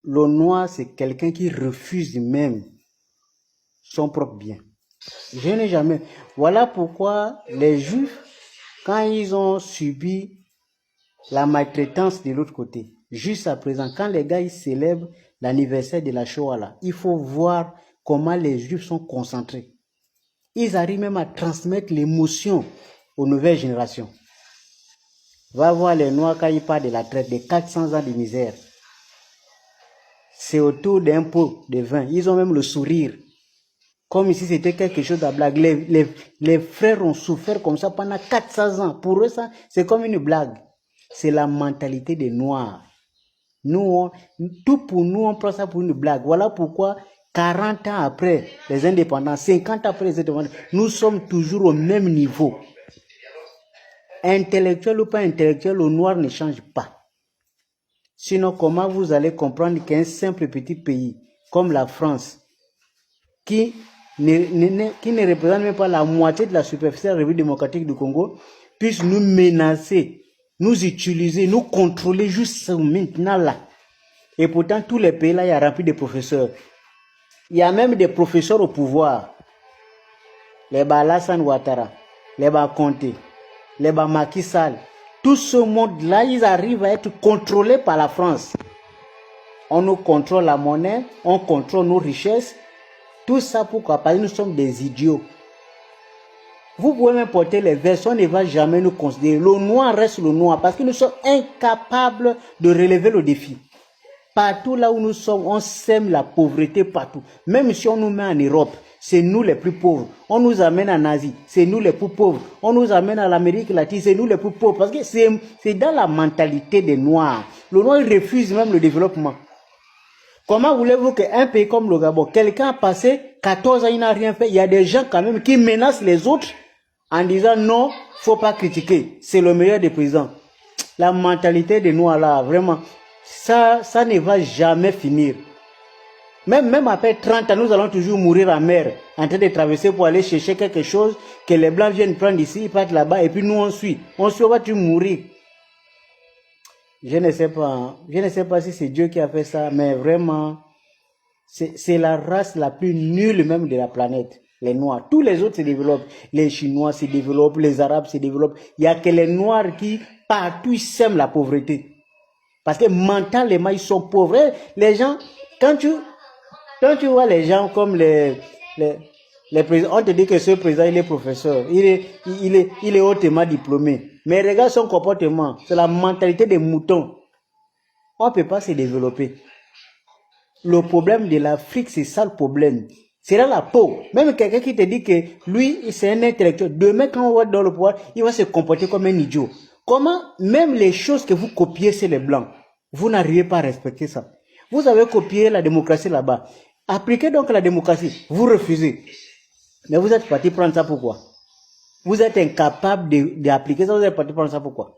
le noir, c'est quelqu'un qui refuse même son propre bien. Je n'ai jamais. Voilà pourquoi les Juifs, quand ils ont subi la maltraitance de l'autre côté, juste à présent, quand les gars ils célèbrent l'anniversaire de la Shoah là, il faut voir comment les Juifs sont concentrés. Ils arrivent même à transmettre l'émotion aux nouvelles générations. Va voir les Noirs quand ils parlent de la traite, des 400 ans de misère. C'est autour d'un pot de vin. Ils ont même le sourire. Comme si c'était quelque chose de blague. Les frères ont souffert comme ça pendant 400 ans. Pour eux, ça, c'est comme une blague. C'est la mentalité des Noirs. Nous, tout pour nous, on prend ça pour une blague. Voilà pourquoi 40 ans après les indépendances, 50 ans après les indépendances, nous sommes toujours au même niveau. Intellectuel ou pas intellectuel, le noir ne change pas. Sinon, comment vous allez comprendre qu'un simple petit pays comme la France, qui ne représente même pas la moitié de la superficie de la République démocratique du Congo, puisse nous menacer, nous utiliser, nous contrôler juste maintenant là. Et pourtant, tous les pays là, il y a rempli de professeurs. Il y a même des professeurs au pouvoir. Les Alassane Ouattara, les Conté, les Macky Sall. Tout ce monde-là, ils arrivent à être contrôlés par la France. On nous contrôle la monnaie, on contrôle nos richesses. Tout ça pourquoi? Parce que nous sommes des idiots. Vous pouvez même porter les vestes, on ne va jamais nous considérer. Le noir reste le noir parce que nous sommes incapables de relever le défi. Partout là où nous sommes, on sème la pauvreté partout. Même si on nous met en Europe, c'est nous les plus pauvres. On nous amène en Asie, c'est nous les plus pauvres. On nous amène à l'Amérique latine, c'est nous les plus pauvres. Parce que c'est dans la mentalité des Noirs. Le Noir refuse même le développement. Comment voulez-vous qu'un pays comme le Gabon, quelqu'un a passé 14 ans, il n'a rien fait. Il y a des gens quand même qui menacent les autres en disant non, il ne faut pas critiquer. C'est le meilleur des présidents. La mentalité des Noirs là, vraiment, ça ne va jamais finir. Même après 30 ans, nous allons toujours mourir en mer, en train de traverser pour aller chercher quelque chose que les Blancs viennent prendre ici, ils partent là-bas, et puis nous on suit. On va toujours mourir. Je ne sais pas si c'est Dieu qui a fait ça, mais vraiment, c'est la race la plus nulle même de la planète, les Noirs. Tous les autres se développent. Les Chinois se développent, les Arabes se développent. Il n'y a que les Noirs qui, partout, sèment la pauvreté. Parce que mentalement, ils sont pauvres. Les gens, quand tu vois les gens comme les présidents, on te dit que ce président, il est professeur, il est hautement diplômé. Mais regarde son comportement, c'est la mentalité des moutons. On ne peut pas se développer. Le problème de l'Afrique, c'est ça le problème. C'est dans la peau. Même quelqu'un qui te dit que lui, c'est un intellectuel. Demain, quand on va dans le pouvoir, il va se comporter comme un idiot. Comment, même les choses que vous copiez, c'est les Blancs. Vous n'arrivez pas à respecter ça. Vous avez copié la démocratie là-bas. Appliquez donc la démocratie. Vous refusez. Mais vous êtes parti prendre ça pourquoi? Vous êtes incapable d'appliquer ça. Vous êtes parti prendre ça pourquoi?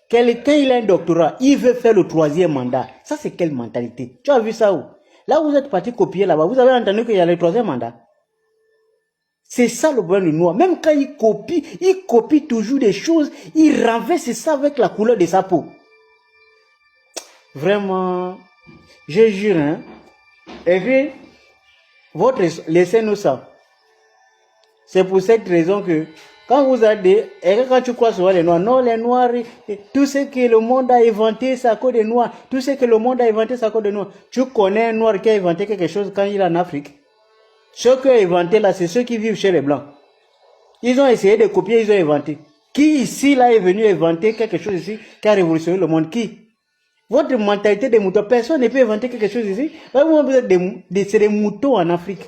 Quelqu'un, il a un doctorat. Il veut faire le 3e mandat. Ça, c'est quelle mentalité? Tu as vu ça où? Là, vous êtes parti copier là-bas. Vous avez entendu qu'il y a le 3e mandat. C'est ça le problème du noir. Même quand il copie toujours des choses. Il renverse ça avec la couleur de sa peau. Vraiment, je jure, hein. Et puis, laissez-nous ça. C'est pour cette raison que, quand vous avez et quand tu crois sur les Noirs, non, les Noirs, tout ce que le monde a inventé, c'est à cause des Noirs. Tout ce que le monde a inventé, c'est à cause des Noirs. Tu connais un Noir qui a inventé quelque chose quand il est en Afrique? Ceux qui ont inventé là, c'est ceux qui vivent chez les Blancs. Ils ont essayé de copier, ils ont inventé. Qui ici là est venu inventer quelque chose ici qui a révolutionné le monde? Qui? Votre mentalité des moutons, personne ne peut inventer quelque chose ici. Vous êtes c'est des moutons en Afrique.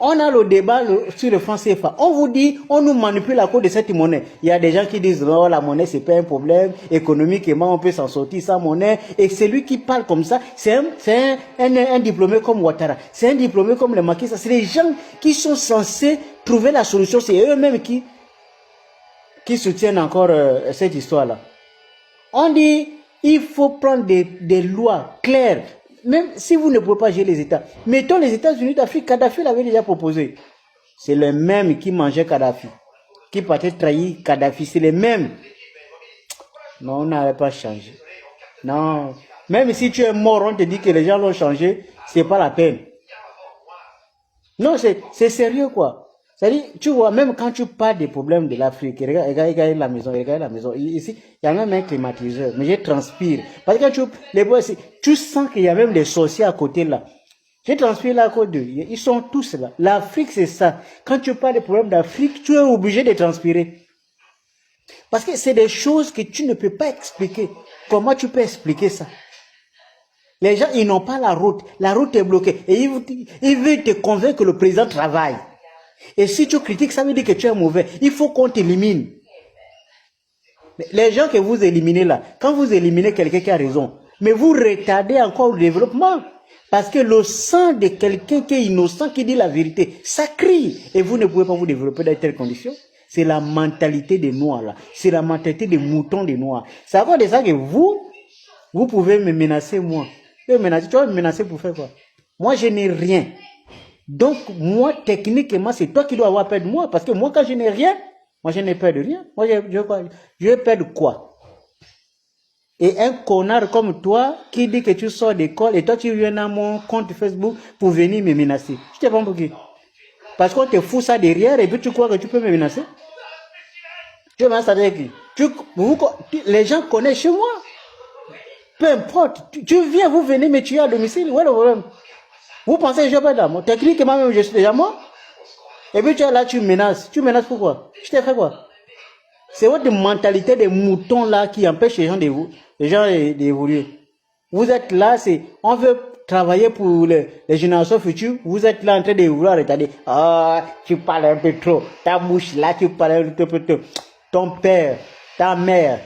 On a le débat sur le franc CFA. On vous dit, on nous manipule à cause de cette monnaie. Il y a des gens qui disent, non, la monnaie, c'est pas un problème. Économiquement, on peut s'en sortir sans monnaie. Et celui qui parle comme ça, c'est un diplômé comme Ouattara. C'est un diplômé comme les Macky Sall. C'est les gens qui sont censés trouver la solution. C'est eux-mêmes qui soutiennent encore cette histoire-là. On dit, il faut prendre des lois claires. Même si vous ne pouvez pas gérer les États. Mettons les États-Unis d'Afrique, Kadhafi l'avait déjà proposé. C'est le même qui mangeait Kadhafi. Qui partait trahir Kadhafi. C'est les mêmes. Non, on n'avait pas changé. Non. Même si tu es mort, on te dit que les gens l'ont changé, c'est pas la peine. Non, c'est sérieux, quoi. C'est-à-dire, tu vois, même quand tu parles des problèmes de l'Afrique, regarde la maison, ici, il y a même un climatiseur, mais je transpire. Parce que quand les bois, tu sens qu'il y a même des sorciers à côté là. Je transpire là à côté d'eux, ils sont tous là. L'Afrique, c'est ça. Quand tu parles des problèmes d'Afrique, tu es obligé de transpirer. Parce que c'est des choses que tu ne peux pas expliquer. Comment tu peux expliquer ça? Les gens, ils n'ont pas la route est bloquée. Et ils veulent te convaincre que le président travaille. Et si tu critiques, ça veut dire que tu es mauvais. Il faut qu'on t'élimine. Les gens que vous éliminez là, quand vous éliminez quelqu'un qui a raison, mais vous retardez encore le développement. Parce que le sang de quelqu'un qui est innocent, qui dit la vérité, ça crie. Et vous ne pouvez pas vous développer dans telles conditions. C'est la mentalité des Noirs là. C'est la mentalité des moutons des Noirs. C'est à cause de ça que vous pouvez me menacer moi. Tu vas me menacer pour faire quoi? Moi, je n'ai rien. Donc, moi, techniquement, c'est toi qui dois avoir peur de moi. Parce que moi, quand je n'ai rien, moi, je n'ai peur de rien. Moi, je vais peur de quoi? Et un connard comme toi, qui dit que tu sors d'école, et toi, tu viens dans mon compte Facebook pour venir me menacer. Je te prends pour qui? Parce qu'on te fout ça derrière, et puis tu crois que tu peux me menacer? Tu me menaces qui? Les gens connaissent chez moi. Peu importe. Tu viens, vous venez me tuer à domicile. Où est le problème? Vous pensez que je vais pas là? Techniquement, même, je suis déjà mort. Et puis tu es là, tu menaces. Tu menaces pourquoi? Je t'ai fait quoi? C'est votre mentalité des moutons là qui empêche les gens d'évoluer. Vous êtes là, on veut travailler pour les générations futures. Vous êtes là en train de vouloir retarder. Ah, tu parles un peu trop. Ta bouche là, tu parles un peu trop. Ton père, ta mère,